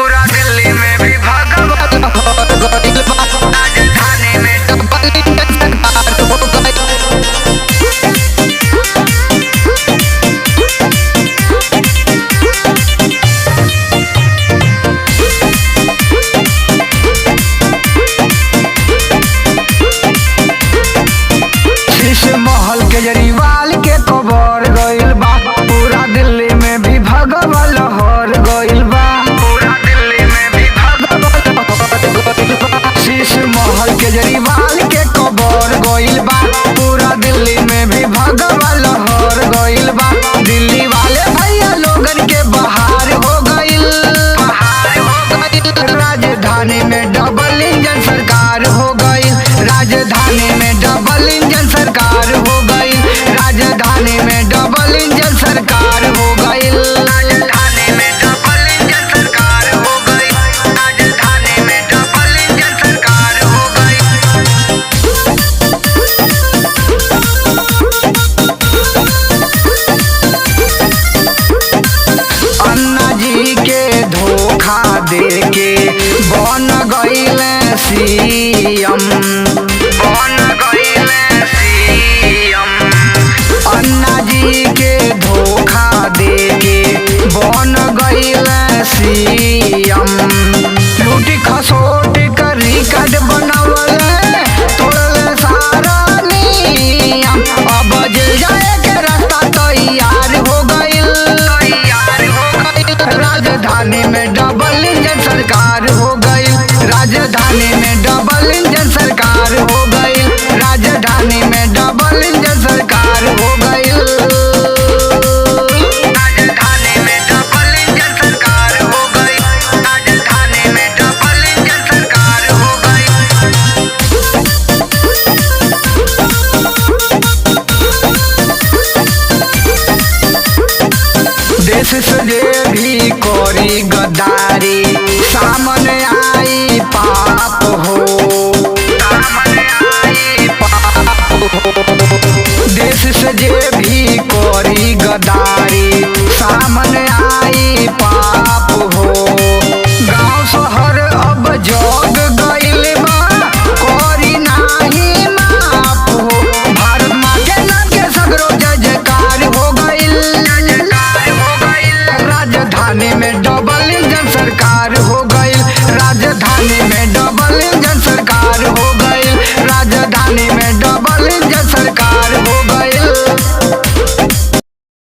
पूरा दिल्ली में भी भगवा राजधानी में डबल इंजन सरकार हो महल केजरीवाल के कबर गइल बा पूरा दिल्ली में भी भगवा लहर गइल बा पूरा दिल्ली में भी भगवा लहर गइल बा शीश महल केजरीवाल के कबर गइल बा पूरा दिल्ली में भी भगवा लहर गइल बा दिल्ली वाले भैया लोगन के बहार हो गइल राजधानी में डबल इंजन सरकार हो गइल राजधानी में डबल इंजन सरकार हो गई राजधानी में डबल इंजन सरकार हो गई राजधानी में डबल इंजन सरकार हो गई राजधानी में डबल इंजन सरकार हो गई अन्ना जी के धोखा दे के बन गइल सीएम अन्ना जी के धोखा दे के बन गइल सीएम लूटी खसोट कर रिकॉर्ड बनवल तोड़ल सारा नियम अब जेल जाए के रास्ता तैयार हो गइल राजधानी में डबल इंजन सरकार हो गई राजधानी में डबल इंजन सरकार हो गई राजधानी में डबल इंजन सरकार हो गई राजधानी में डबल इंजन सरकार हो गई राजधानी में डबल इंजन सरकार हो गई देश से जे भी कोरी गद्दारी सामने आई